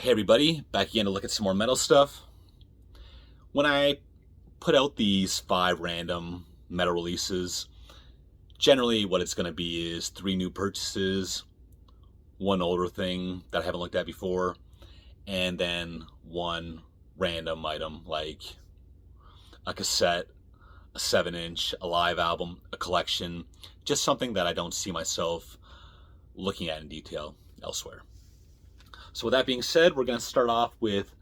Hey everybody, back again to look at some more metal stuff. When I put out these 5 random metal releases, generally what it's going to be is 3 new purchases, 1 older thing that I haven't looked at before, and then 1 random item like a cassette, a 7-inch, a live album, a collection, just something that I don't see myself looking at in detail elsewhere. So with that being said, we're going to start off with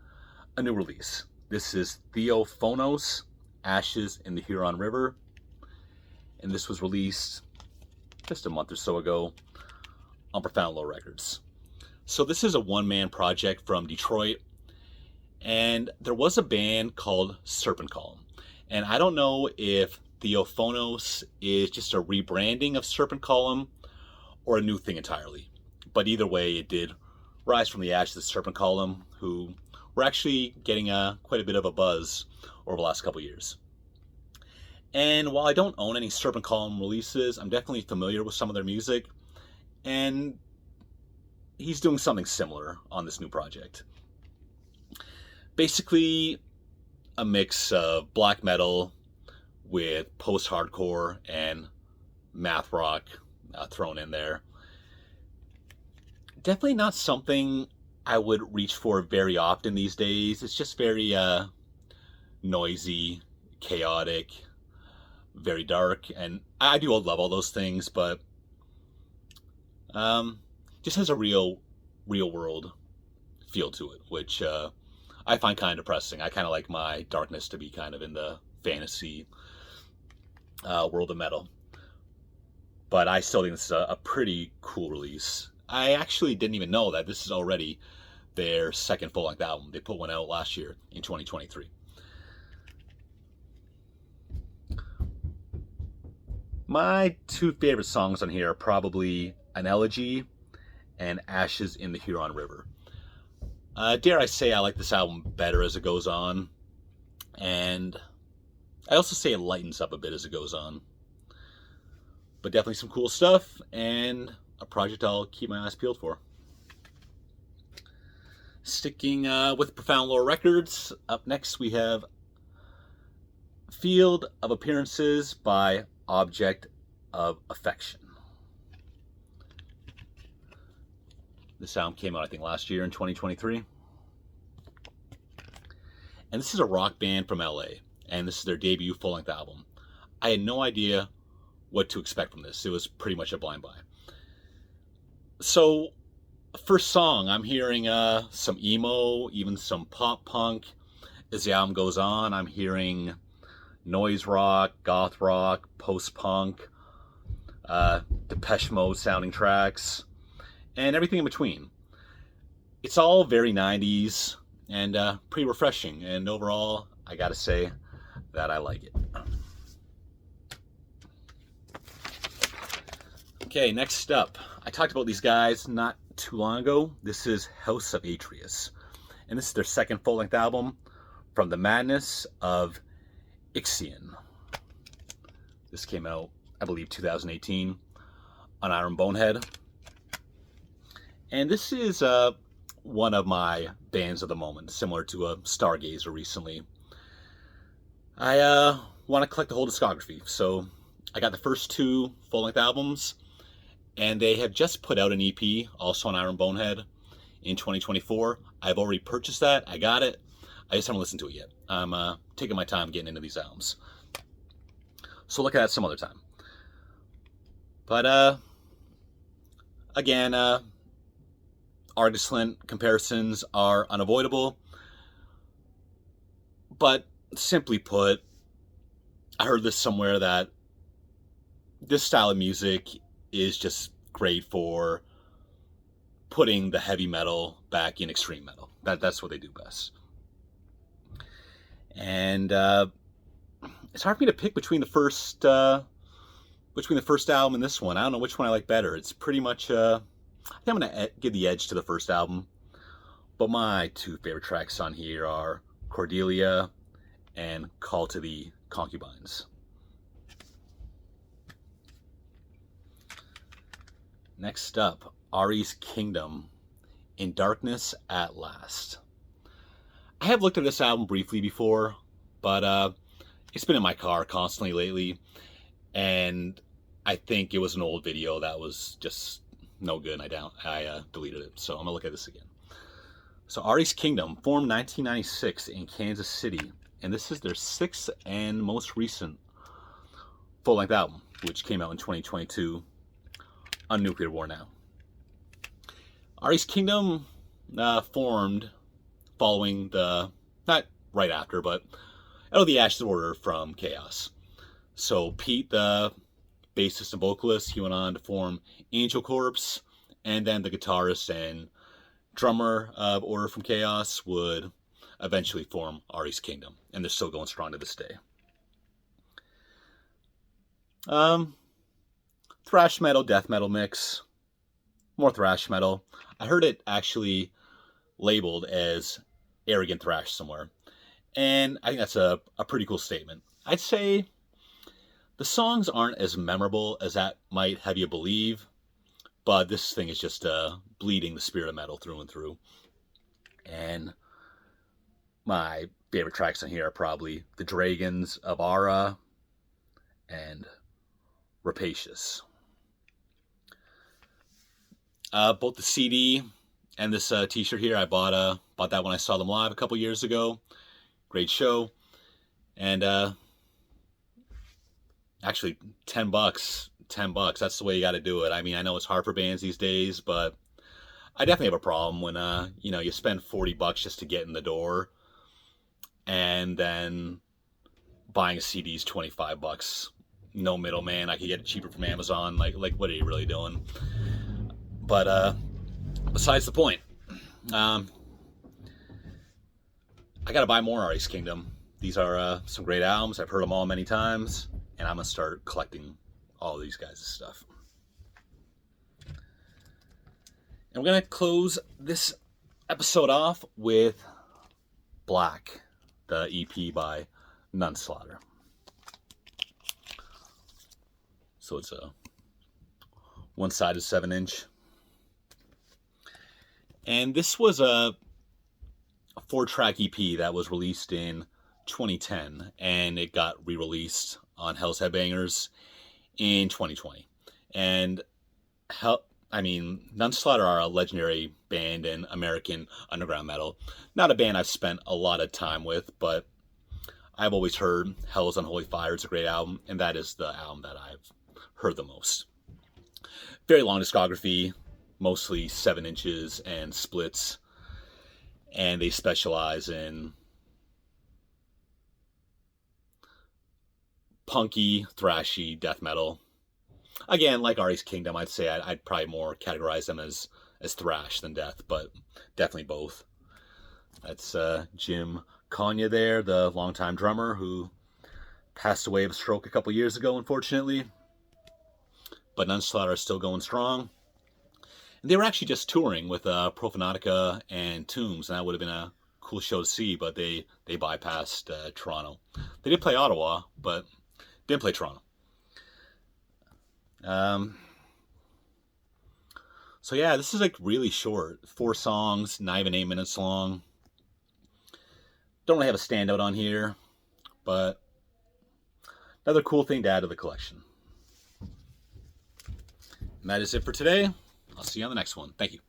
a new release. This is Theophonos, Ashes in the Huron River, and this was released just a month or so ago on Profound Low Records. So this is a one-man project from Detroit, and there was a band called Serpent Column, and I don't know if Theophonos is just a rebranding of Serpent Column or a new thing entirely, but either way, it did rise from the ashes of Serpent Column, who were actually getting quite a bit of a buzz over the last couple years. And while I don't own any Serpent Column releases, I'm definitely familiar with some of their music, and he's doing something similar on this new project. Basically, a mix of black metal with post-hardcore and math rock thrown in there. Definitely not something I would reach for very often these days. It's just very noisy, chaotic, very dark, and I do love all those things, but just has a real world feel to it, which I find kind of depressing. I kind of like my darkness to be kind of in the fantasy world of metal, but I still think this is a pretty cool release. I actually didn't even know that this is already their second full-length album. They put one out last year in 2023. My 2 favorite songs on here are probably An Elegy and Ashes in the Huron River. Dare I say I like this album better as it goes on, and I also say it lightens up a bit as it goes on. But definitely some cool stuff, and a project I'll keep my eyes peeled for. Sticking with Profound Lore Records, up next we have Field of Appearances by Object of Affection. This album came out, I think, last year in 2023. And this is a rock band from LA, and this is their debut full-length album. I had no idea what to expect from this. It was pretty much a blind buy. So, first song, I'm hearing some emo, even some pop punk. As the album goes on, I'm hearing noise rock, goth rock, post-punk, Depeche Mode sounding tracks, and everything in between. It's all very 90s and pretty refreshing, and overall, I gotta say that I like it. Okay, next up, I talked about these guys not too long ago. This is House of Atreus, and this is their second full-length album, From the Madness of Ixion. This came out, I believe, 2018 on Iron Bonehead. And this is one of my bands of the moment, similar to a Stargazer recently. I want to collect the whole discography, so I got the first 2 full-length albums, and they have just put out an EP, also on Iron Bonehead, in 2024. I've already purchased that. I got it. I just haven't listened to it yet. I'm taking my time getting into these albums. So look at that some other time. But, again, Argoslant comparisons are unavoidable. But, simply put, I heard this somewhere that this style of music is just great for putting the heavy metal back in extreme metal. That's what they do best. And it's hard for me to pick between the first album and this one. I don't know which one I like better. It's pretty much I think I'm gonna give the edge to the first album. But my 2 favorite tracks on here are Cordelia and Call to the Concubines. Next up, Ari's Kingdom In Darkness at Last. I have looked at this album briefly before, but it's been in my car constantly lately, and I think it was an old video that was just no good, and I deleted it. So I'm gonna look at this again. So Ari's Kingdom formed 1996 in Kansas City, and this is their sixth and most recent full-length album, which came out in 2022 on Nuclear War Now. Ari's Kingdom formed following not right after, but out of the ashes order from Chaos. So Pete, the bassist and vocalist, he went on to form Angel Corpse, and then the guitarist and drummer of Order from Chaos would eventually form Ari's Kingdom, and they're still going strong to this day. Thrash metal, death metal mix. More thrash metal. I heard it actually labeled as arrogant thrash somewhere, and I think that's a pretty cool statement. I'd say the songs aren't as memorable as that might have you believe, but this thing is just bleeding the spirit of metal through and through. And my favorite tracks on here are probably The Dragons of Ara and Rapacious. Both the CD and this t-shirt here, I bought that when I saw them live a couple years ago. Great show. And actually $10, that's the way you got to do it. I mean, I know it's hard for bands these days, but I definitely have a problem when you spend $40 just to get in the door, and then buying a CD is $25. No middleman. I could get it cheaper from Amazon. Like what are you really doing? But besides the point, I gotta buy more Ari's Kingdom. These are some great albums. I've heard them all many times, and I'm gonna start collecting all of these guys' stuff. And we're gonna close this episode off with Black, the EP by Nunslaughter. So it's a one-sided 7-inch. And this was a 4-track EP that was released in 2010, and it got re-released on Hell's Headbangers in 2020. And Nunslaughter are a legendary band in American underground metal. Not a band I've spent a lot of time with, but I've always heard Hell's Unholy Fire is a great album, and that is the album that I've heard the most. Very long discography, mostly 7 inches and splits, and they specialize in punky, thrashy death metal. Again, like Ari's Kingdom, I'd say I'd probably more categorize them as thrash than death, but definitely both. That's Jim Konya there, the longtime drummer who passed away of a stroke a couple years ago, unfortunately. But Nunslaughter are still going strong. And they were actually just touring with Profanatica and Tombs, and that would have been a cool show to see, but they bypassed Toronto. They did play Ottawa, but didn't play Toronto. So yeah, this is like really short. 4 songs, not even 8 minutes long. Don't really have a standout on here, but another cool thing to add to the collection. And that is it for today. I'll see you on the next one. Thank you.